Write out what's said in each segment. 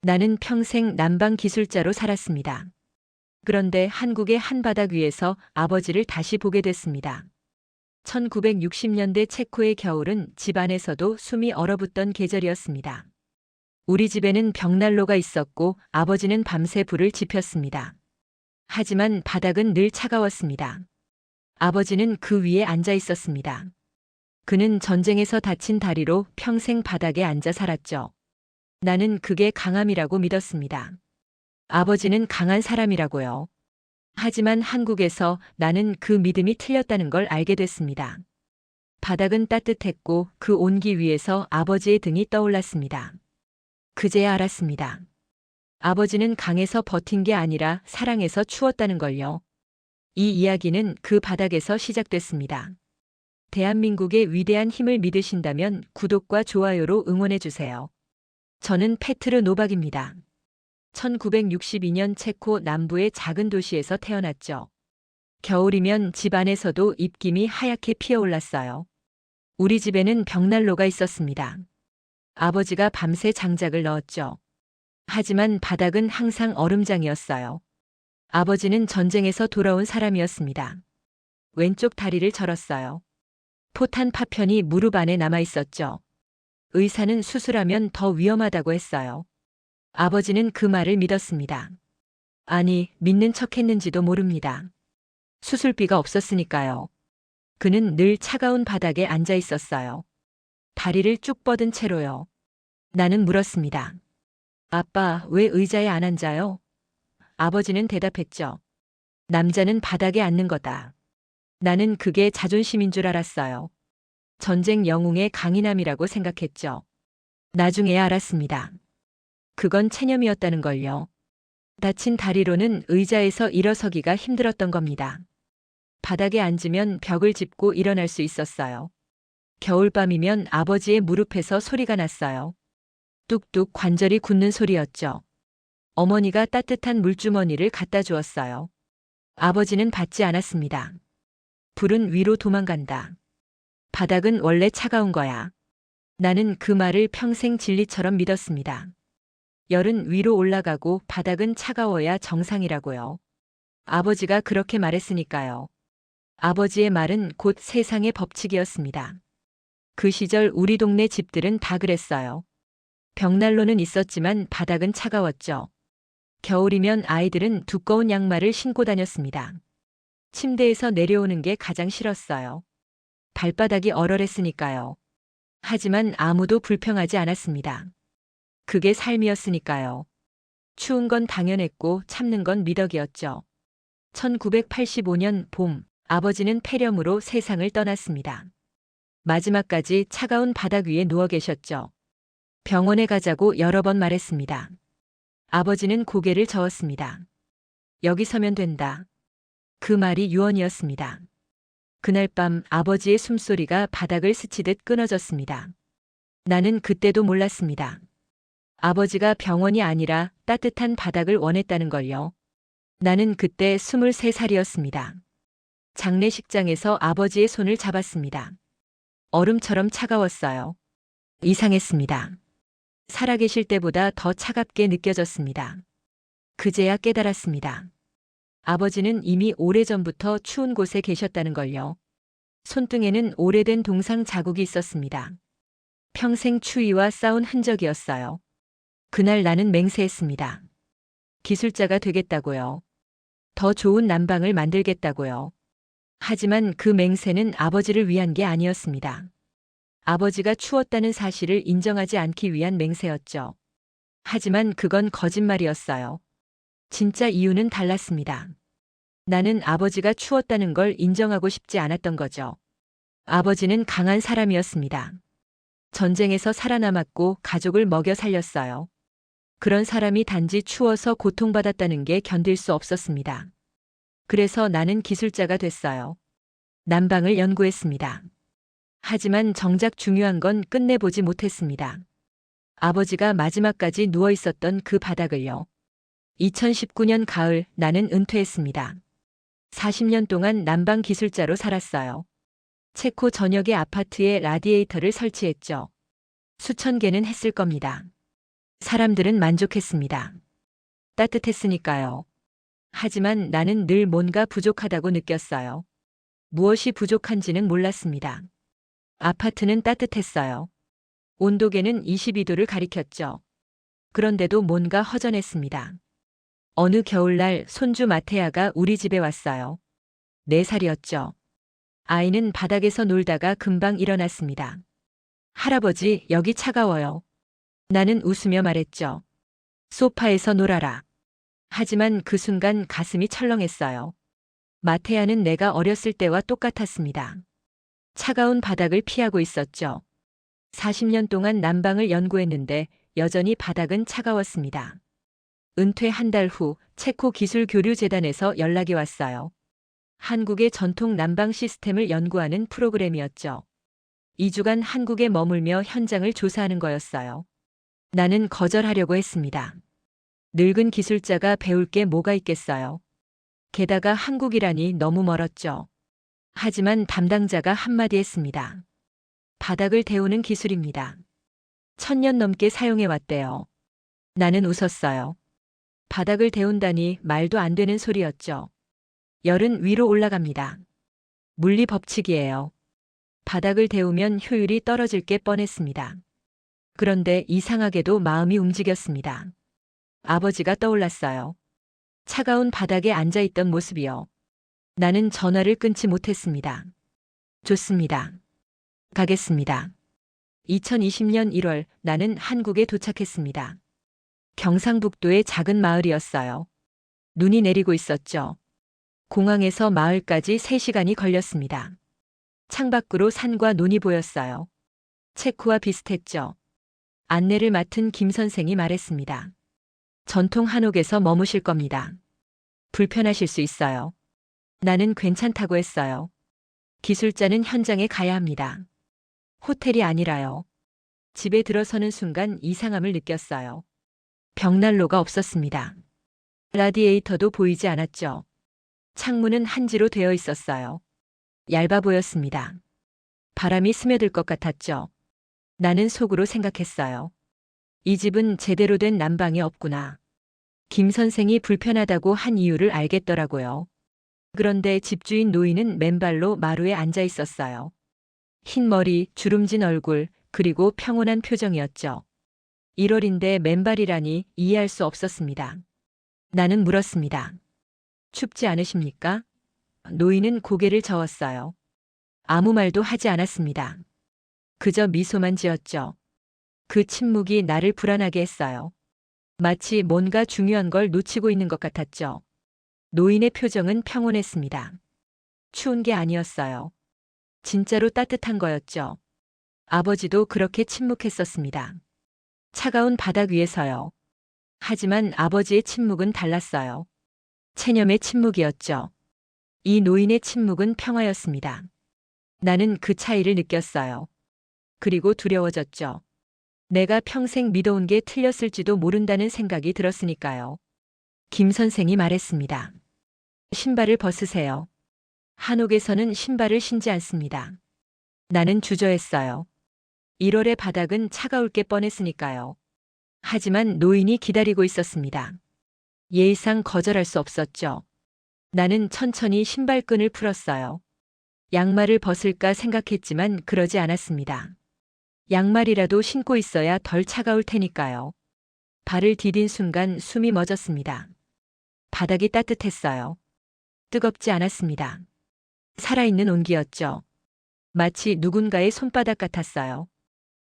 나는 평생 난방 기술자로 살았습니다. 그런데 한국의 한 바닥 위에서 아버지를 다시 보게 됐습니다. 1960년대 체코의 겨울은 집 안에서도 숨이 얼어붙던 계절이었습니다. 우리 집에는 벽난로가 있었고 아버지는 밤새 불을 지폈습니다. 하지만 바닥은 늘 차가웠습니다. 아버지는 그 위에 앉아 있었습니다. 그는 전쟁에서 다친 다리로 평생 바닥에 앉아 살았죠. 나는 그게 강함이라고 믿었습니다. 아버지는 강한 사람이라고요. 하지만 한국에서 나는 그 믿음이 틀렸다는 걸 알게 됐습니다. 바닥은 따뜻했고 그 온기 위에서 아버지의 등이 떠올랐습니다. 그제야 알았습니다. 아버지는 강에서 버틴 게 아니라 사랑해서 추웠다는 걸요. 이 이야기는 그 바닥에서 시작됐습니다. 대한민국의 위대한 힘을 믿으신다면 구독과 좋아요로 응원해주세요. 저는 페트르 노박입니다. 1962년 체코 남부의 작은 도시에서 태어났죠. 겨울이면 집 안에서도 입김이 하얗게 피어올랐어요. 우리 집에는 벽난로가 있었습니다. 아버지가 밤새 장작을 넣었죠. 하지만 바닥은 항상 얼음장이었어요. 아버지는 전쟁에서 돌아온 사람이었습니다. 왼쪽 다리를 절었어요. 포탄 파편이 무릎 안에 남아 있었죠. 의사는 수술하면 더 위험하다고 했어요. 아버지는 그 말을 믿었습니다. 아니, 믿는 척 했는지도 모릅니다. 수술비가 없었으니까요. 그는 늘 차가운 바닥에 앉아 있었어요. 다리를 쭉 뻗은 채로요. 나는 물었습니다. 아빠, 왜 의자에 안 앉아요? 아버지는 대답했죠. 남자는 바닥에 앉는 거다. 나는 그게 자존심인 줄 알았어요. 전쟁 영웅의 강인함이라고 생각했죠. 나중에야 알았습니다. 그건 체념이었다는 걸요. 다친 다리로는 의자에서 일어서기가 힘들었던 겁니다. 바닥에 앉으면 벽을 짚고 일어날 수 있었어요. 겨울밤이면 아버지의 무릎에서 소리가 났어요. 뚝뚝 관절이 굳는 소리였죠. 어머니가 따뜻한 물주머니를 갖다 주었어요. 아버지는 받지 않았습니다. 불은 위로 도망간다. 바닥은 원래 차가운 거야. 나는 그 말을 평생 진리처럼 믿었습니다. 열은 위로 올라가고 바닥은 차가워야 정상이라고요. 아버지가 그렇게 말했으니까요. 아버지의 말은 곧 세상의 법칙이었습니다. 그 시절 우리 동네 집들은 다 그랬어요. 벽난로는 있었지만 바닥은 차가웠죠. 겨울이면 아이들은 두꺼운 양말을 신고 다녔습니다. 침대에서 내려오는 게 가장 싫었어요. 발바닥이 얼얼했으니까요. 하지만 아무도 불평하지 않았습니다. 그게 삶이었으니까요. 추운 건 당연했고 참는 건 미덕이었죠. 1985년 봄, 아버지는 폐렴으로 세상을 떠났습니다. 마지막까지 차가운 바닥 위에 누워 계셨죠. 병원에 가자고 여러 번 말했습니다. 아버지는 고개를 저었습니다. 여기 서면 된다. 그 말이 유언이었습니다. 그날 밤 아버지의 숨소리가 바닥을 스치듯 끊어졌습니다. 나는 그때도 몰랐습니다. 아버지가 병원이 아니라 따뜻한 바닥을 원했다는 걸요. 나는 그때 23살이었습니다. 장례식장에서 아버지의 손을 잡았습니다. 얼음처럼 차가웠어요. 이상했습니다. 살아계실 때보다 더 차갑게 느껴졌습니다. 그제야 깨달았습니다. 아버지는 이미 오래전부터 추운 곳에 계셨다는 걸요. 손등에는 오래된 동상 자국이 있었습니다. 평생 추위와 싸운 흔적이었어요. 그날 나는 맹세했습니다. 기술자가 되겠다고요. 더 좋은 난방을 만들겠다고요. 하지만 그 맹세는 아버지를 위한 게 아니었습니다. 아버지가 추웠다는 사실을 인정하지 않기 위한 맹세였죠. 하지만 그건 거짓말이었어요. 진짜 이유는 달랐습니다. 나는 아버지가 추웠다는 걸 인정하고 싶지 않았던 거죠. 아버지는 강한 사람이었습니다. 전쟁에서 살아남았고 가족을 먹여 살렸어요. 그런 사람이 단지 추워서 고통받았다는 게 견딜 수 없었습니다. 그래서 나는 기술자가 됐어요. 난방을 연구했습니다. 하지만 정작 중요한 건 끝내보지 못했습니다. 아버지가 마지막까지 누워 있었던 그 바닥을요. 2019년 가을 나는 은퇴했습니다. 40년 동안 난방 기술자로 살았어요. 체코 전역의 아파트에 라디에이터를 설치했죠. 수천 개는 했을 겁니다. 사람들은 만족했습니다. 따뜻했으니까요. 하지만 나는 늘 뭔가 부족하다고 느꼈어요. 무엇이 부족한지는 몰랐습니다. 아파트는 따뜻했어요. 온도계는 22도를 가리켰죠. 그런데도 뭔가 허전했습니다. 어느 겨울날 손주 마테아가 우리 집에 왔어요. 4살이었죠. 아이는 바닥에서 놀다가 금방 일어났습니다. 할아버지, 여기 차가워요. 나는 웃으며 말했죠. 소파에서 놀아라. 하지만 그 순간 가슴이 철렁했어요. 마테아는 내가 어렸을 때와 똑같았습니다. 차가운 바닥을 피하고 있었죠. 40년 동안 난방을 연구했는데 여전히 바닥은 차가웠습니다. 은퇴 한 달 후 체코 기술교류재단에서 연락이 왔어요. 한국의 전통 난방 시스템을 연구하는 프로그램이었죠. 2주간 한국에 머물며 현장을 조사하는 거였어요. 나는 거절하려고 했습니다. 늙은 기술자가 배울 게 뭐가 있겠어요. 게다가 한국이라니 너무 멀었죠. 하지만 담당자가 한마디 했습니다. 바닥을 데우는 기술입니다. 1000년 넘게 사용해 왔대요. 나는 웃었어요. 바닥을 데운다니 말도 안 되는 소리였죠. 열은 위로 올라갑니다. 물리 법칙이에요. 바닥을 데우면 효율이 떨어질 게 뻔했습니다. 그런데 이상하게도 마음이 움직였습니다. 아버지가 떠올랐어요. 차가운 바닥에 앉아있던 모습이요. 나는 전화를 끊지 못했습니다. 좋습니다. 가겠습니다. 2020년 1월 나는 한국에 도착했습니다. 경상북도의 작은 마을이었어요. 눈이 내리고 있었죠. 공항에서 마을까지 3시간이 걸렸습니다. 창밖으로 산과 논이 보였어요. 체코와 비슷했죠. 안내를 맡은 김 선생이 말했습니다. 전통 한옥에서 머무실 겁니다. 불편하실 수 있어요. 나는 괜찮다고 했어요. 기술자는 현장에 가야 합니다. 호텔이 아니라요. 집에 들어서는 순간 이상함을 느꼈어요. 벽난로가 없었습니다. 라디에이터도 보이지 않았죠. 창문은 한지로 되어 있었어요. 얇아 보였습니다. 바람이 스며들 것 같았죠. 나는 속으로 생각했어요. 이 집은 제대로 된 난방이 없구나. 김 선생이 불편하다고 한 이유를 알겠더라고요. 그런데 집주인 노인은 맨발로 마루에 앉아 있었어요. 흰 머리, 주름진 얼굴, 그리고 평온한 표정이었죠. 1월인데 맨발이라니 이해할 수 없었습니다. 나는 물었습니다. 춥지 않으십니까? 노인은 고개를 저었어요. 아무 말도 하지 않았습니다. 그저 미소만 지었죠. 그 침묵이 나를 불안하게 했어요. 마치 뭔가 중요한 걸 놓치고 있는 것 같았죠. 노인의 표정은 평온했습니다. 추운 게 아니었어요. 진짜로 따뜻한 거였죠. 아버지도 그렇게 침묵했었습니다. 차가운 바닥 위에서요. 하지만 아버지의 침묵은 달랐어요. 체념의 침묵이었죠. 이 노인의 침묵은 평화였습니다. 나는 그 차이를 느꼈어요. 그리고 두려워졌죠. 내가 평생 믿어온 게 틀렸을지도 모른다는 생각이 들었으니까요. 김 선생이 말했습니다. 신발을 벗으세요. 한옥에서는 신발을 신지 않습니다. 나는 주저했어요. 1월의 바닥은 차가울 게 뻔했으니까요. 하지만 노인이 기다리고 있었습니다. 예의상 거절할 수 없었죠. 나는 천천히 신발끈을 풀었어요. 양말을 벗을까 생각했지만 그러지 않았습니다. 양말이라도 신고 있어야 덜 차가울 테니까요. 발을 디딘 순간 숨이 멎었습니다. 바닥이 따뜻했어요. 뜨겁지 않았습니다. 살아있는 온기였죠. 마치 누군가의 손바닥 같았어요.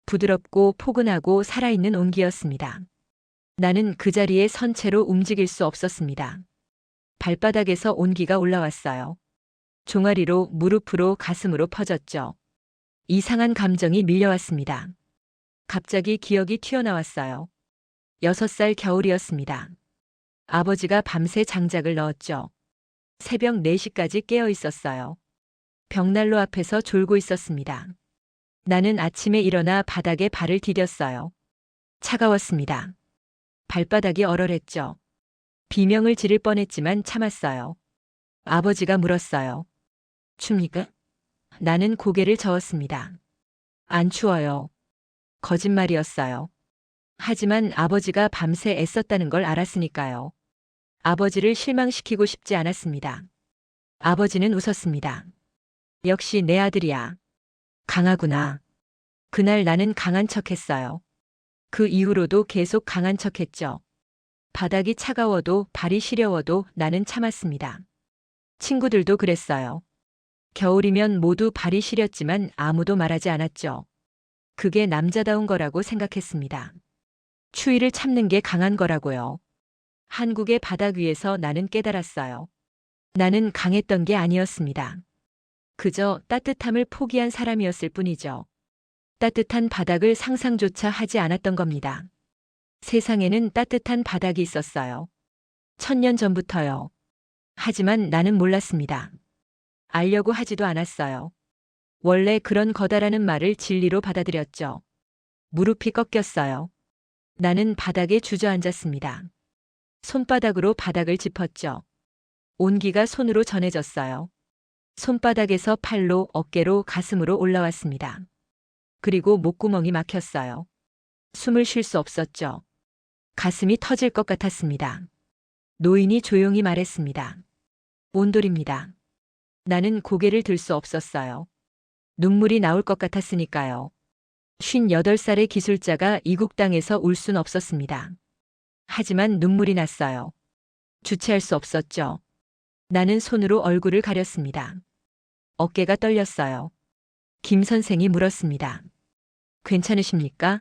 부드럽고 포근하고 살아있는 온기였습니다. 나는 그 자리에 선 채로 움직일 수 없었습니다. 발바닥에서 온기가 올라왔어요. 종아리로 무릎으로 가슴으로 퍼졌죠. 이상한 감정이 밀려왔습니다. 갑자기 기억이 튀어나왔어요. 6살 겨울이었습니다. 아버지가 밤새 장작을 넣었죠. 새벽 4시까지 깨어 있었어요. 벽난로 앞에서 졸고 있었습니다. 나는 아침에 일어나 바닥에 발을 디뎠어요. 차가웠습니다. 발바닥이 얼얼했죠. 비명을 지를 뻔했지만 참았어요. 아버지가 물었어요. 춥니까? 나는 고개를 저었습니다. 안 추워요. 거짓말이었어요. 하지만 아버지가 밤새 애썼다는 걸 알았으니까요. 아버지를 실망시키고 싶지 않았습니다. 아버지는 웃었습니다. 역시 내 아들이야. 강하구나. 그날 나는 강한 척했어요. 그 이후로도 계속 강한 척했죠. 바닥이 차가워도 발이 시려워도 나는 참았습니다. 친구들도 그랬어요. 겨울이면 모두 발이 시렸지만 아무도 말하지 않았죠. 그게 남자다운 거라고 생각했습니다. 추위를 참는 게 강한 거라고요. 한국의 바닥 위에서 나는 깨달았어요. 나는 강했던 게 아니었습니다. 그저 따뜻함을 포기한 사람이었을 뿐이죠. 따뜻한 바닥을 상상조차 하지 않았던 겁니다. 세상에는 따뜻한 바닥이 있었어요. 1000년 전부터요. 하지만 나는 몰랐습니다. 알려고 하지도 않았어요. 원래 그런 거다라는 말을 진리로 받아들였죠. 무릎이 꺾였어요. 나는 바닥에 주저앉았습니다. 손바닥으로 바닥을 짚었죠. 온기가 손으로 전해졌어요. 손바닥에서 팔로, 어깨로, 가슴으로 올라왔습니다. 그리고 목구멍이 막혔어요. 숨을 쉴 수 없었죠. 가슴이 터질 것 같았습니다. 노인이 조용히 말했습니다. 온돌입니다. 나는 고개를 들 수 없었어요. 눈물이 나올 것 같았으니까요. 58살의 기술자가 이국 땅에서 울 순 없었습니다. 하지만 눈물이 났어요. 주체할 수 없었죠. 나는 손으로 얼굴을 가렸습니다. 어깨가 떨렸어요. 김 선생이 물었습니다. 괜찮으십니까?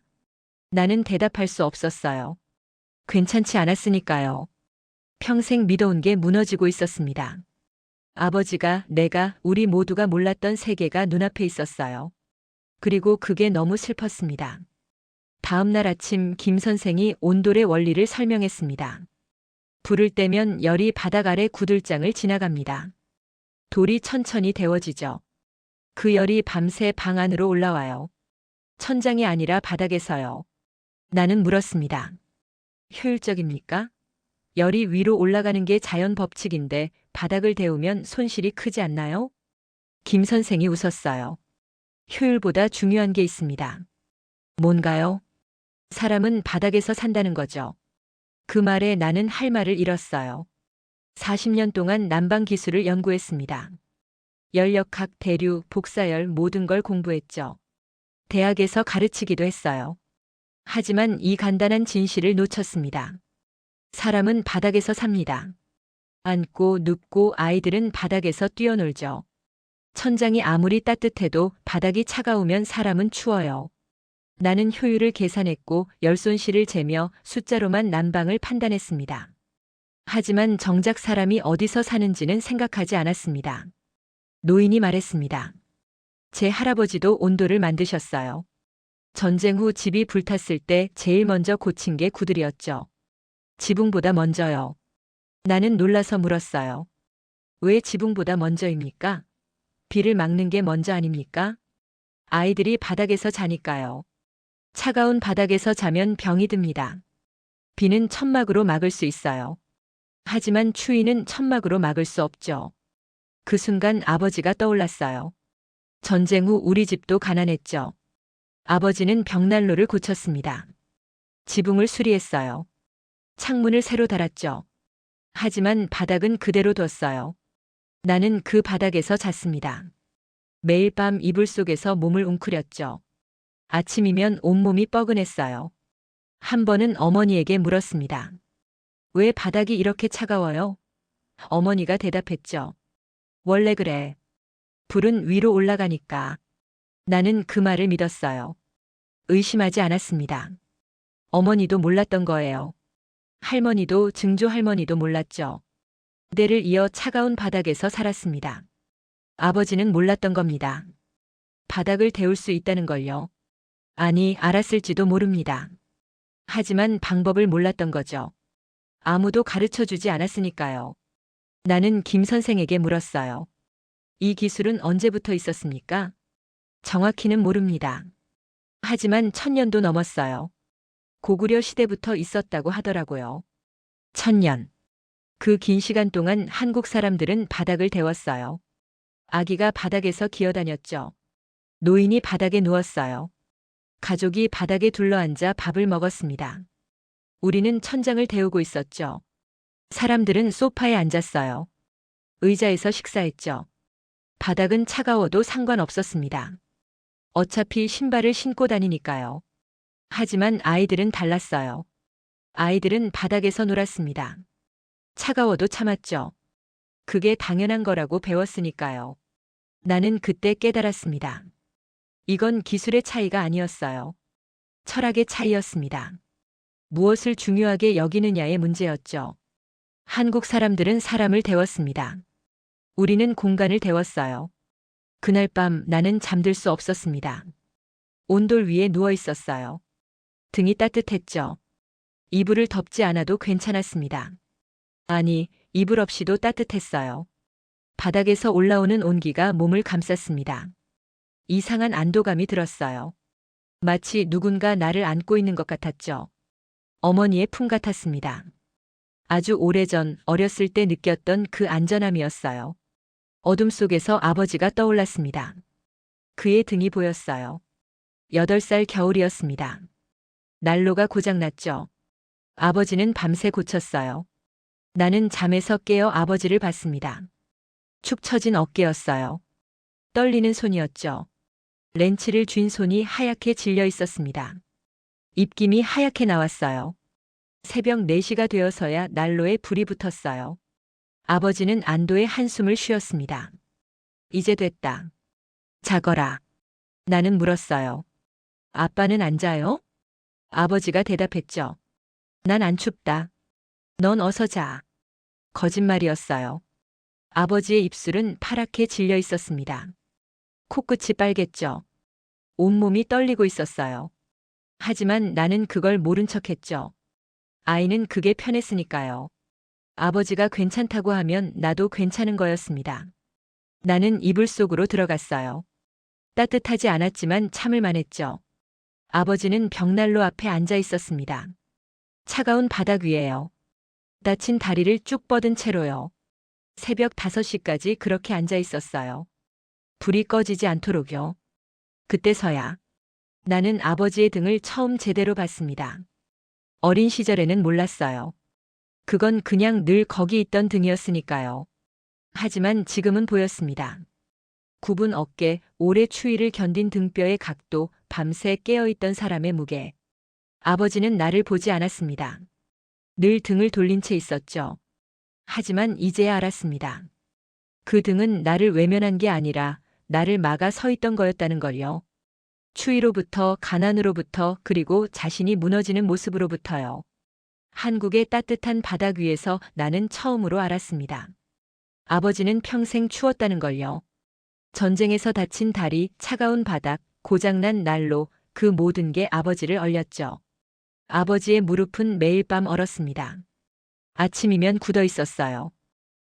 나는 대답할 수 없었어요. 괜찮지 않았으니까요. 평생 믿어온 게 무너지고 있었습니다. 아버지가, 내가, 우리 모두가 몰랐던 세계가 눈앞에 있었어요. 그리고 그게 너무 슬펐습니다. 다음 날 아침 김 선생이 온돌의 원리를 설명했습니다. 불을 떼면 열이 바닥 아래 구들장을 지나갑니다. 돌이 천천히 데워지죠. 그 열이 밤새 방 안으로 올라와요. 천장이 아니라 바닥에서요. 나는 물었습니다. 효율적입니까? 열이 위로 올라가는 게 자연 법칙인데 바닥을 데우면 손실이 크지 않나요? 김 선생이 웃었어요. 효율보다 중요한 게 있습니다. 뭔가요? 사람은 바닥에서 산다는 거죠. 그 말에 나는 할 말을 잃었어요. 40년 동안 난방 기술을 연구했습니다. 열역학, 대류, 복사열 모든 걸 공부했죠. 대학에서 가르치기도 했어요. 하지만 이 간단한 진실을 놓쳤습니다. 사람은 바닥에서 삽니다. 앉고 눕고 아이들은 바닥에서 뛰어놀죠. 천장이 아무리 따뜻해도 바닥이 차가우면 사람은 추워요. 나는 효율을 계산했고 열손실을 재며 숫자로만 난방을 판단했습니다. 하지만 정작 사람이 어디서 사는지는 생각하지 않았습니다. 노인이 말했습니다. 제 할아버지도 온돌을 만드셨어요. 전쟁 후 집이 불탔을 때 제일 먼저 고친 게 구들이었죠. 지붕보다 먼저요. 나는 놀라서 물었어요. 왜 지붕보다 먼저입니까? 비를 막는 게 먼저 아닙니까? 아이들이 바닥에서 자니까요. 차가운 바닥에서 자면 병이 듭니다. 비는 천막으로 막을 수 있어요. 하지만 추위는 천막으로 막을 수 없죠. 그 순간 아버지가 떠올랐어요. 전쟁 후 우리 집도 가난했죠. 아버지는 벽난로를 고쳤습니다. 지붕을 수리했어요. 창문을 새로 달았죠. 하지만 바닥은 그대로 뒀어요. 나는 그 바닥에서 잤습니다. 매일 밤 이불 속에서 몸을 웅크렸죠. 아침이면 온몸이 뻐근했어요. 한 번은 어머니에게 물었습니다. 왜 바닥이 이렇게 차가워요? 어머니가 대답했죠. 원래 그래. 불은 위로 올라가니까. 나는 그 말을 믿었어요. 의심하지 않았습니다. 어머니도 몰랐던 거예요. 할머니도 증조 할머니도 몰랐죠. 대를 이어 차가운 바닥에서 살았습니다. 아버지는 몰랐던 겁니다. 바닥을 데울 수 있다는 걸요. 아니, 알았을지도 모릅니다. 하지만 방법을 몰랐던 거죠. 아무도 가르쳐 주지 않았으니까요. 나는 김 선생에게 물었어요. 이 기술은 언제부터 있었습니까? 정확히는 모릅니다. 하지만 1000년도 넘었어요. 고구려 시대부터 있었다고 하더라고요. 1000년. 그 긴 시간 동안 한국 사람들은 바닥을 데웠어요. 아기가 바닥에서 기어다녔죠. 노인이 바닥에 누웠어요. 가족이 바닥에 둘러앉아 밥을 먹었습니다. 우리는 천장을 데우고 있었죠. 사람들은 소파에 앉았어요. 의자에서 식사했죠. 바닥은 차가워도 상관없었습니다. 어차피 신발을 신고 다니니까요. 하지만 아이들은 달랐어요. 아이들은 바닥에서 놀았습니다. 차가워도 참았죠. 그게 당연한 거라고 배웠으니까요. 나는 그때 깨달았습니다. 이건 기술의 차이가 아니었어요. 철학의 차이였습니다. 무엇을 중요하게 여기느냐의 문제였죠. 한국 사람들은 사람을 데웠습니다. 우리는 공간을 데웠어요. 그날 밤 나는 잠들 수 없었습니다. 온돌 위에 누워 있었어요. 등이 따뜻했죠. 이불을 덮지 않아도 괜찮았습니다. 아니, 이불 없이도 따뜻했어요. 바닥에서 올라오는 온기가 몸을 감쌌습니다. 이상한 안도감이 들었어요. 마치 누군가 나를 안고 있는 것 같았죠. 어머니의 품 같았습니다. 아주 오래전 어렸을 때 느꼈던 그 안전함이었어요. 어둠 속에서 아버지가 떠올랐습니다. 그의 등이 보였어요. 8살 겨울이었습니다. 난로가 고장났죠. 아버지는 밤새 고쳤어요. 나는 잠에서 깨어 아버지를 봤습니다. 축 처진 어깨였어요. 떨리는 손이었죠. 렌치를 쥔 손이 하얗게 질려 있었습니다. 입김이 하얗게 나왔어요. 새벽 4시가 되어서야 난로에 불이 붙었어요. 아버지는 안도의 한숨을 쉬었습니다. 이제 됐다. 자거라. 나는 물었어요. 아빠는 안 자요? 아버지가 대답했죠. 난 안 춥다. 넌 어서 자. 거짓말이었어요. 아버지의 입술은 파랗게 질려 있었습니다. 코끝이 빨갰죠. 온몸이 떨리고 있었어요. 하지만 나는 그걸 모른 척했죠. 아이는 그게 편했으니까요. 아버지가 괜찮다고 하면 나도 괜찮은 거였습니다. 나는 이불 속으로 들어갔어요. 따뜻하지 않았지만 참을 만했죠. 아버지는 벽난로 앞에 앉아 있었습니다. 차가운 바닥 위에요. 다친 다리를 쭉 뻗은 채로요. 새벽 5시까지 그렇게 앉아 있었어요. 불이 꺼지지 않도록요. 그때서야 나는 아버지의 등을 처음 제대로 봤습니다. 어린 시절에는 몰랐어요. 그건 그냥 늘 거기 있던 등이었으니까요. 하지만 지금은 보였습니다. 굽은 어깨, 오래 추위를 견딘 등뼈의 각도, 밤새 깨어있던 사람의 무게. 아버지는 나를 보지 않았습니다. 늘 등을 돌린 채 있었죠. 하지만 이제야 알았습니다. 그 등은 나를 외면한 게 아니라 나를 막아 서 있던 거였다는 걸요. 추위로부터, 가난으로부터, 그리고 자신이 무너지는 모습으로부터요. 한국의 따뜻한 바닥 위에서 나는 처음으로 알았습니다. 아버지는 평생 추웠다는 걸요. 전쟁에서 다친 다리, 차가운 바닥, 고장난 난로, 그 모든 게 아버지를 얼렸죠. 아버지의 무릎은 매일 밤 얼었습니다. 아침이면 굳어 있었어요.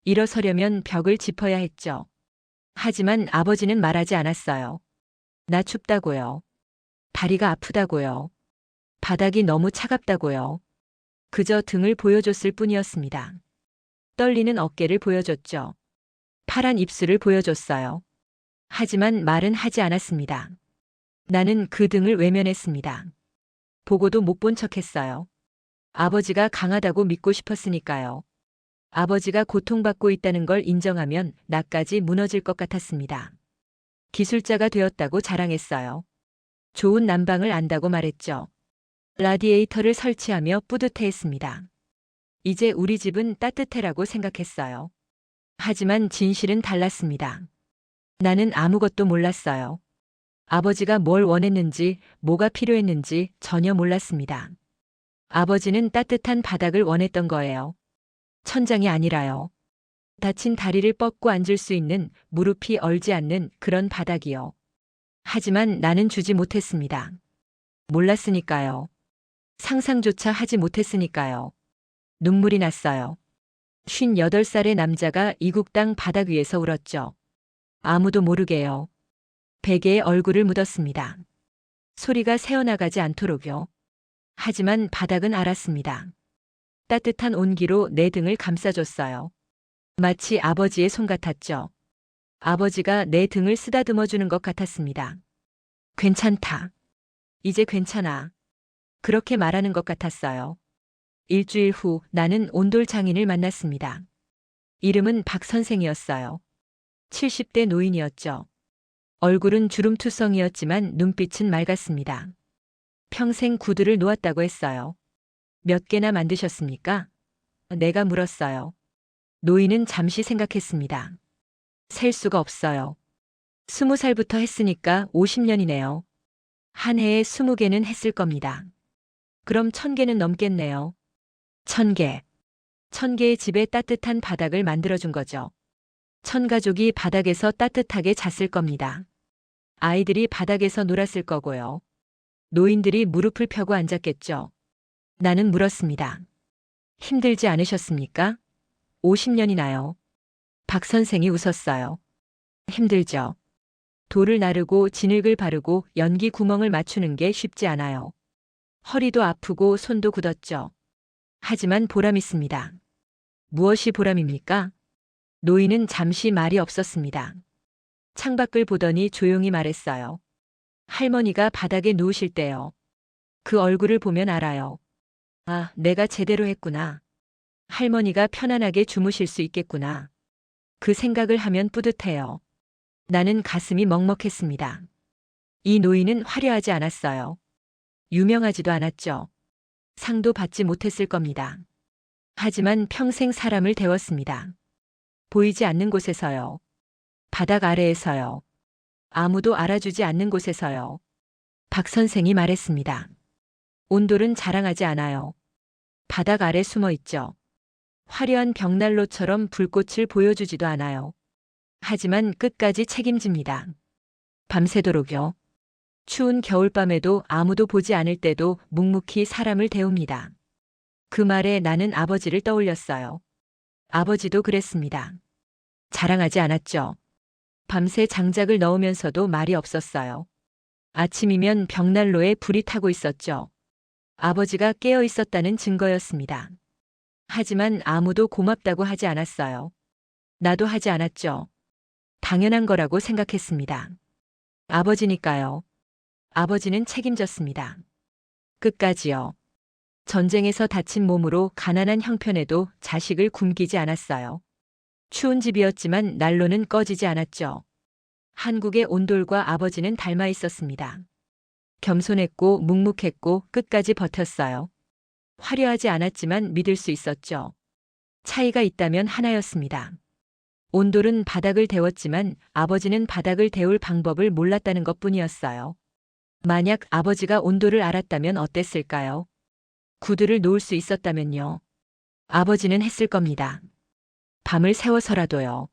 일어서려면 벽을 짚어야 했죠. 하지만 아버지는 말하지 않았어요. 나 춥다고요. 다리가 아프다고요. 바닥이 너무 차갑다고요. 그저 등을 보여줬을 뿐이었습니다. 떨리는 어깨를 보여줬죠. 파란 입술을 보여줬어요. 하지만 말은 하지 않았습니다. 나는 그 등을 외면했습니다. 보고도 못 본 척했어요. 아버지가 강하다고 믿고 싶었으니까요. 아버지가 고통받고 있다는 걸 인정하면 나까지 무너질 것 같았습니다. 기술자가 되었다고 자랑했어요. 좋은 난방을 안다고 말했죠. 라디에이터를 설치하며 뿌듯해했습니다. 이제 우리 집은 따뜻해라고 생각했어요. 하지만 진실은 달랐습니다. 나는 아무것도 몰랐어요. 아버지가 뭘 원했는지, 뭐가 필요했는지 전혀 몰랐습니다. 아버지는 따뜻한 바닥을 원했던 거예요. 천장이 아니라요. 다친 다리를 뻗고 앉을 수 있는, 무릎이 얼지 않는 그런 바닥이요. 하지만 나는 주지 못했습니다. 몰랐으니까요. 상상조차 하지 못했으니까요. 눈물이 났어요. 58살의 남자가 이국 땅 바닥 위에서 울었죠. 아무도 모르게요. 베개에 얼굴을 묻었습니다. 소리가 새어나가지 않도록요. 하지만 바닥은 알았습니다. 따뜻한 온기로 내 등을 감싸줬어요. 마치 아버지의 손 같았죠. 아버지가 내 등을 쓰다듬어 주는 것 같았습니다. 괜찮다. 이제 괜찮아. 그렇게 말하는 것 같았어요. 일주일 후 나는 온돌 장인을 만났습니다. 이름은 박 선생이었어요. 70대 노인이었죠. 얼굴은 주름투성이었지만 눈빛은 맑았습니다. 평생 구두를 놓았다고 했어요. 몇 개나 만드셨습니까? 내가 물었어요. 노인은 잠시 생각했습니다. 셀 수가 없어요. 20살부터 했으니까 50년이네요. 한 해에 20개는 했을 겁니다. 그럼 1000개는 넘겠네요. 1000개. 1000개의 집에 따뜻한 바닥을 만들어준 거죠. 1000가족이 바닥에서 따뜻하게 잤을 겁니다. 아이들이 바닥에서 놀았을 거고요. 노인들이 무릎을 펴고 앉았겠죠. 나는 물었습니다. 힘들지 않으셨습니까? 50년이나요. 박 선생이 웃었어요. 힘들죠. 돌을 나르고 진흙을 바르고 연기 구멍을 맞추는 게 쉽지 않아요. 허리도 아프고 손도 굳었죠. 하지만 보람 있습니다. 무엇이 보람입니까? 노인은 잠시 말이 없었습니다. 창밖을 보더니 조용히 말했어요. 할머니가 바닥에 누우실 때요. 그 얼굴을 보면 알아요. 아, 내가 제대로 했구나. 할머니가 편안하게 주무실 수 있겠구나. 그 생각을 하면 뿌듯해요. 나는 가슴이 먹먹했습니다. 이 노인은 화려하지 않았어요. 유명하지도 않았죠. 상도 받지 못했을 겁니다. 하지만 평생 사람을 데웠습니다. 보이지 않는 곳에서요. 바닥 아래에서요. 아무도 알아주지 않는 곳에서요. 박 선생이 말했습니다. 온돌은 자랑하지 않아요. 바닥 아래 숨어 있죠. 화려한 벽난로처럼 불꽃을 보여주지도 않아요. 하지만 끝까지 책임집니다. 밤새도록요. 추운 겨울밤에도 아무도 보지 않을 때도 묵묵히 사람을 데웁니다. 그 말에 나는 아버지를 떠올렸어요. 아버지도 그랬습니다. 자랑하지 않았죠. 밤새 장작을 넣으면서도 말이 없었어요. 아침이면 벽난로에 불이 타고 있었죠. 아버지가 깨어 있었다는 증거였습니다. 하지만 아무도 고맙다고 하지 않았어요. 나도 하지 않았죠. 당연한 거라고 생각했습니다. 아버지니까요. 아버지는 책임졌습니다. 끝까지요. 전쟁에서 다친 몸으로 가난한 형편에도 자식을 굶기지 않았어요. 추운 집이었지만 난로는 꺼지지 않았죠. 한국의 온돌과 아버지는 닮아 있었습니다. 겸손했고 묵묵했고 끝까지 버텼어요. 화려하지 않았지만 믿을 수 있었죠. 차이가 있다면 하나였습니다. 온돌은 바닥을 데웠지만 아버지는 바닥을 데울 방법을 몰랐다는 것뿐이었어요. 만약 아버지가 온돌을 알았다면 어땠을까요? 구두를 놓을 수 있었다면요. 아버지는 했을 겁니다. 밤을 새워서라도요.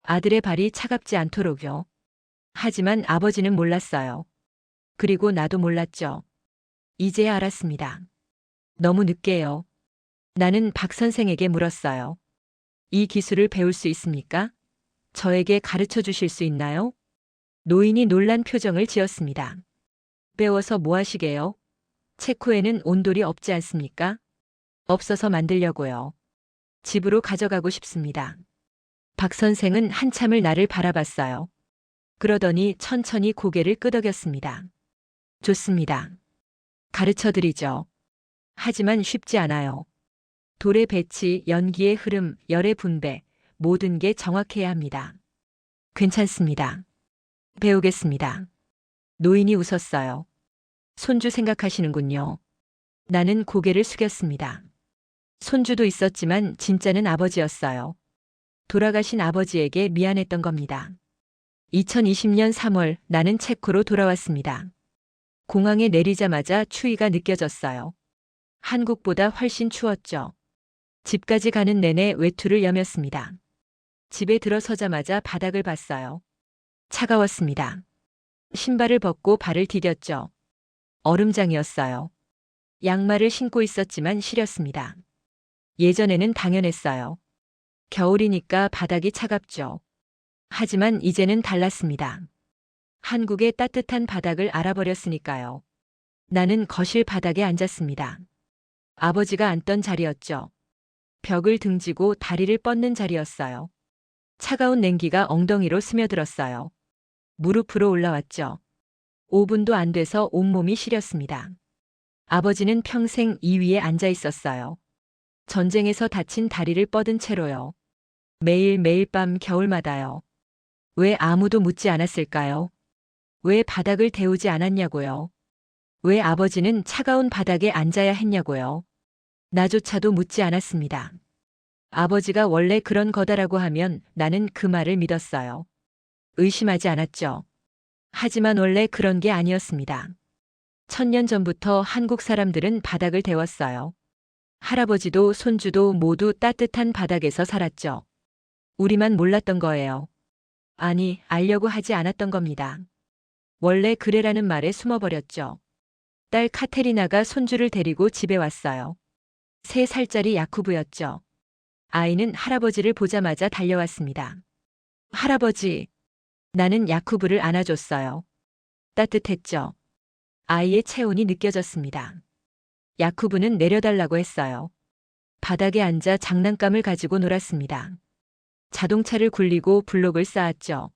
아들의 발이 차갑지 않도록요. 하지만 아버지는 몰랐어요. 그리고 나도 몰랐죠. 이제야 알았습니다. 너무 늦게요. 나는 박 선생에게 물었어요. 이 기술을 배울 수 있습니까? 저에게 가르쳐 주실 수 있나요? 노인이 놀란 표정을 지었습니다. 배워서 뭐 하시게요? 체코에는 온돌이 없지 않습니까? 없어서 만들려고요. 집으로 가져가고 싶습니다. 박 선생은 한참을 나를 바라봤어요. 그러더니 천천히 고개를 끄덕였습니다. 좋습니다. 가르쳐 드리죠. 하지만 쉽지 않아요. 돌의 배치, 연기의 흐름, 열의 분배, 모든 게 정확해야 합니다. 괜찮습니다. 배우겠습니다. 노인이 웃었어요. 손주 생각하시는군요. 나는 고개를 숙였습니다. 손주도 있었지만 진짜는 아버지였어요. 돌아가신 아버지에게 미안했던 겁니다. 2020년 3월 나는 체코로 돌아왔습니다. 공항에 내리자마자 추위가 느껴졌어요. 한국보다 훨씬 추웠죠. 집까지 가는 내내 외투를 여몄습니다. 집에 들어서자마자 바닥을 봤어요. 차가웠습니다. 신발을 벗고 발을 디뎠죠. 얼음장이었어요. 양말을 신고 있었지만 시렸습니다. 예전에는 당연했어요. 겨울이니까 바닥이 차갑죠. 하지만 이제는 달랐습니다. 한국의 따뜻한 바닥을 알아버렸으니까요. 나는 거실 바닥에 앉았습니다. 아버지가 앉던 자리였죠. 벽을 등지고 다리를 뻗는 자리였어요. 차가운 냉기가 엉덩이로 스며들었어요. 무릎으로 올라왔죠. 5분도 안 돼서 온몸이 시렸습니다. 아버지는 평생 이 위에 앉아 있었어요. 전쟁에서 다친 다리를 뻗은 채로요. 매일 밤 겨울마다요. 왜 아무도 묻지 않았을까요? 왜 바닥을 데우지 않았냐고요? 왜 아버지는 차가운 바닥에 앉아야 했냐고요? 나조차도 묻지 않았습니다. 아버지가 원래 그런 거다라고 하면 나는 그 말을 믿었어요. 의심하지 않았죠. 하지만 원래 그런 게 아니었습니다. 1000년 전부터 한국 사람들은 바닥을 데웠어요. 할아버지도 손주도 모두 따뜻한 바닥에서 살았죠. 우리만 몰랐던 거예요. 아니, 알려고 하지 않았던 겁니다. 원래 그래라는 말에 숨어버렸죠. 딸 카테리나가 손주를 데리고 집에 왔어요. 3살짜리 야쿠브였죠. 아이는 할아버지를 보자마자 달려왔습니다. 할아버지, 나는 야쿠브를 안아줬어요. 따뜻했죠. 아이의 체온이 느껴졌습니다. 야쿠브는 내려달라고 했어요. 바닥에 앉아 장난감을 가지고 놀았습니다. 자동차를 굴리고 블록을 쌓았죠.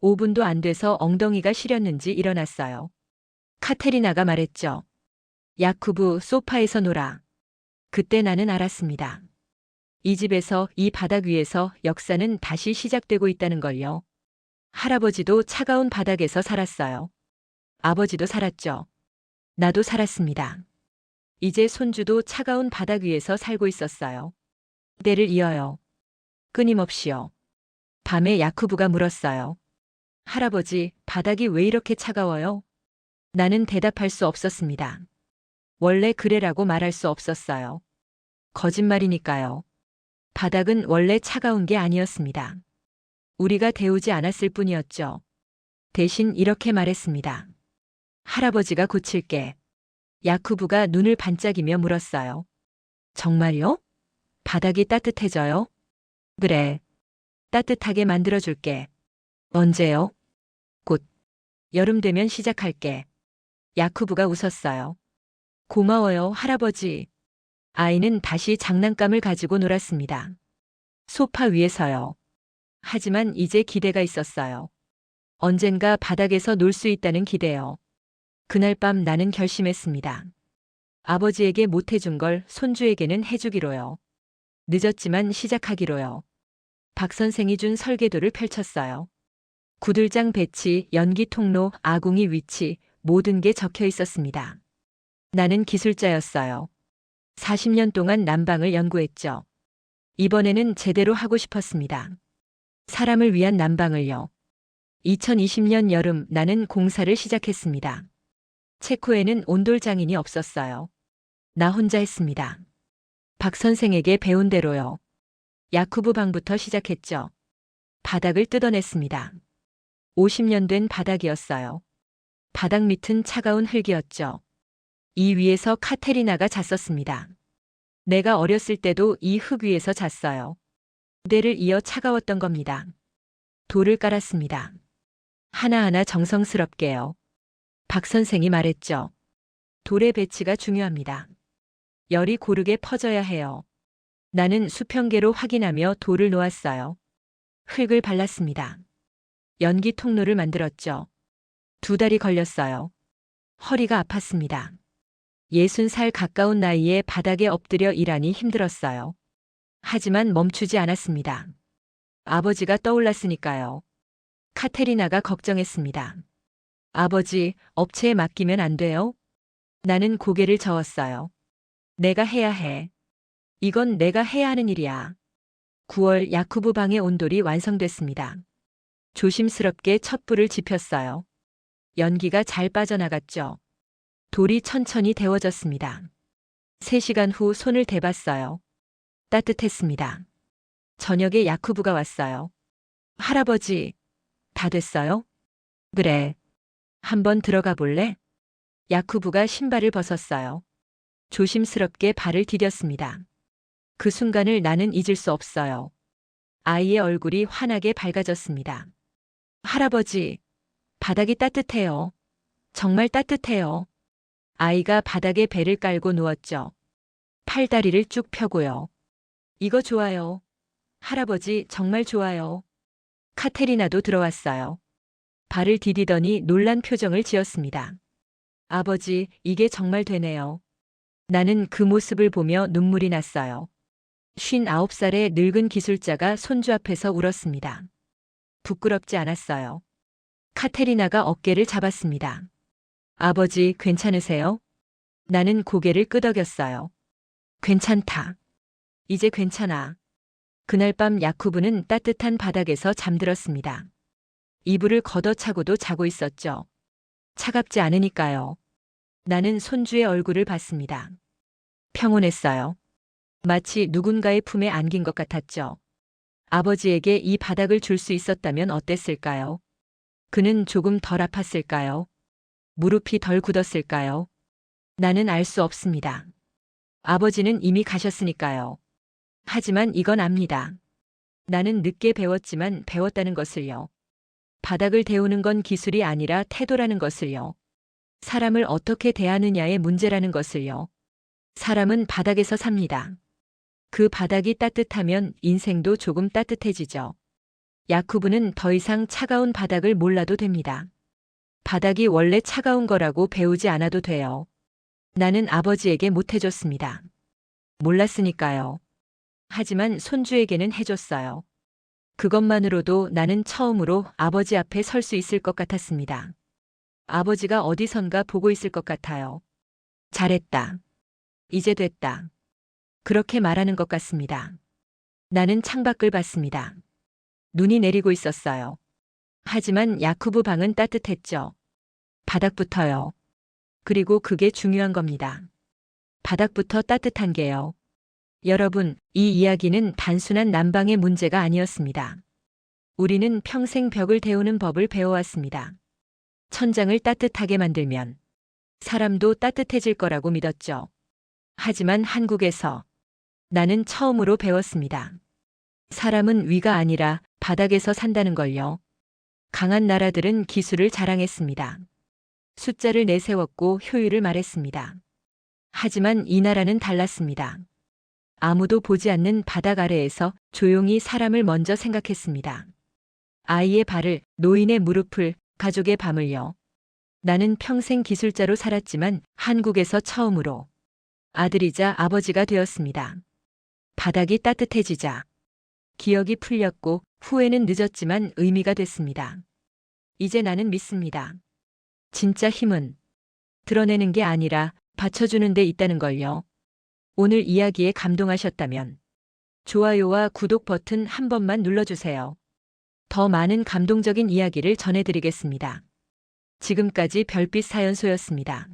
5분도 안 돼서 엉덩이가 시렸는지 일어났어요. 카테리나가 말했죠. 야쿠브, 소파에서 놀아. 그때 나는 알았습니다. 이 집에서, 이 바닥 위에서 역사는 다시 시작되고 있다는 걸요. 할아버지도 차가운 바닥에서 살았어요. 아버지도 살았죠. 나도 살았습니다. 이제 손주도 차가운 바닥 위에서 살고 있었어요. 때를 이어요. 끊임없이요. 밤에 야쿠브가 물었어요. 할아버지, 바닥이 왜 이렇게 차가워요? 나는 대답할 수 없었습니다. 원래 그래라고 말할 수 없었어요. 거짓말이니까요. 바닥은 원래 차가운 게 아니었습니다. 우리가 데우지 않았을 뿐이었죠. 대신 이렇게 말했습니다. 할아버지가 고칠게. 야쿠브가 눈을 반짝이며 물었어요. 정말요? 바닥이 따뜻해져요? 그래. 따뜻하게 만들어줄게. 언제요? 곧. 여름 되면 시작할게. 야쿠브가 웃었어요. 고마워요, 할아버지. 아이는 다시 장난감을 가지고 놀았습니다. 소파 위에서요. 하지만 이제 기대가 있었어요. 언젠가 바닥에서 놀 수 있다는 기대요. 그날 밤 나는 결심했습니다. 아버지에게 못해준 걸 손주에게는 해주기로요. 늦었지만 시작하기로요. 박 선생이 준 설계도를 펼쳤어요. 구들장 배치, 연기 통로, 아궁이 위치, 모든 게 적혀 있었습니다. 나는 기술자였어요. 40년 동안 난방을 연구했죠. 이번에는 제대로 하고 싶었습니다. 사람을 위한 난방을요. 2020년 여름 나는 공사를 시작했습니다. 체코에는 온돌 장인이 없었어요. 나 혼자 했습니다. 박 선생에게 배운 대로요. 야쿠브 방부터 시작했죠. 바닥을 뜯어냈습니다. 50년 된 바닥이었어요. 바닥 밑은 차가운 흙이었죠. 이 위에서 카테리나가 잤었습니다. 내가 어렸을 때도 이 흙 위에서 잤어요. 때를 이어 차가웠던 겁니다. 돌을 깔았습니다. 하나하나 정성스럽게요. 박 선생이 말했죠. 돌의 배치가 중요합니다. 열이 고르게 퍼져야 해요. 나는 수평계로 확인하며 돌을 놓았어요. 흙을 발랐습니다. 연기 통로를 만들었죠. 2달이 걸렸어요. 허리가 아팠습니다. 60살 가까운 나이에 바닥에 엎드려 일하니 힘들었어요. 하지만 멈추지 않았습니다. 아버지가 떠올랐으니까요. 카테리나가 걱정했습니다. 아버지, 업체에 맡기면 안 돼요? 나는 고개를 저었어요. 내가 해야 해. 이건 내가 해야 하는 일이야. 9월 야쿠브 방의 온돌이 완성됐습니다. 조심스럽게 첫 불을 지폈어요. 연기가 잘 빠져나갔죠. 돌이 천천히 데워졌습니다. 3시간 후 손을 대봤어요. 따뜻했습니다. 저녁에 야쿠브가 왔어요. 할아버지, 다 됐어요? 그래. 한번 들어가 볼래? 야쿠브가 신발을 벗었어요. 조심스럽게 발을 디뎠습니다. 그 순간을 나는 잊을 수 없어요. 아이의 얼굴이 환하게 밝아졌습니다. 할아버지, 바닥이 따뜻해요. 정말 따뜻해요. 아이가 바닥에 배를 깔고 누웠죠. 팔다리를 쭉 펴고요. 이거 좋아요. 할아버지, 정말 좋아요. 카테리나도 들어왔어요. 발을 디디더니 놀란 표정을 지었습니다. 아버지, 이게 정말 되네요. 나는 그 모습을 보며 눈물이 났어요. 59살의 늙은 기술자가 손주 앞에서 울었습니다. 부끄럽지 않았어요. 카테리나가 어깨를 잡았습니다. 아버지, 괜찮으세요? 나는 고개를 끄덕였어요. 괜찮다. 이제 괜찮아. 그날 밤 야쿠브는 따뜻한 바닥에서 잠들었습니다. 이불을 걷어차고도 자고 있었죠. 차갑지 않으니까요. 나는 손주의 얼굴을 봤습니다. 평온했어요. 마치 누군가의 품에 안긴 것 같았죠. 아버지에게 이 바닥을 줄 수 있었다면 어땠을까요? 그는 조금 덜 아팠을까요? 무릎이 덜 굳었을까요? 나는 알 수 없습니다. 아버지는 이미 가셨으니까요. 하지만 이건 압니다. 나는 늦게 배웠지만 배웠다는 것을요. 바닥을 데우는 건 기술이 아니라 태도라는 것을요. 사람을 어떻게 대하느냐의 문제라는 것을요. 사람은 바닥에서 삽니다. 그 바닥이 따뜻하면 인생도 조금 따뜻해지죠. 야쿠브는 더 이상 차가운 바닥을 몰라도 됩니다. 바닥이 원래 차가운 거라고 배우지 않아도 돼요. 나는 아버지에게 못 해줬습니다. 몰랐으니까요. 하지만 손주에게는 해줬어요. 그것만으로도 나는 처음으로 아버지 앞에 설 수 있을 것 같았습니다. 아버지가 어디선가 보고 있을 것 같아요. 잘했다. 이제 됐다. 그렇게 말하는 것 같습니다. 나는 창밖을 봤습니다. 눈이 내리고 있었어요. 하지만 야쿠브 방은 따뜻했죠. 바닥부터요. 그리고 그게 중요한 겁니다. 바닥부터 따뜻한 게요. 여러분, 이 이야기는 단순한 난방의 문제가 아니었습니다. 우리는 평생 벽을 데우는 법을 배워왔습니다. 천장을 따뜻하게 만들면 사람도 따뜻해질 거라고 믿었죠. 하지만 한국에서 나는 처음으로 배웠습니다. 사람은 위가 아니라 바닥에서 산다는 걸요. 강한 나라들은 기술을 자랑했습니다. 숫자를 내세웠고 효율을 말했습니다. 하지만 이 나라는 달랐습니다. 아무도 보지 않는 바닥 아래에서 조용히 사람을 먼저 생각했습니다. 아이의 발을, 노인의 무릎을, 가족의 밤을요. 나는 평생 기술자로 살았지만 한국에서 처음으로 아들이자 아버지가 되었습니다. 바닥이 따뜻해지자 기억이 풀렸고 후회는 늦었지만 의미가 됐습니다. 이제 나는 믿습니다. 진짜 힘은 드러내는 게 아니라 받쳐주는 데 있다는 걸요. 오늘 이야기에 감동하셨다면 좋아요와 구독 버튼 한 번만 눌러주세요. 더 많은 감동적인 이야기를 전해드리겠습니다. 지금까지 별빛 사연소였습니다.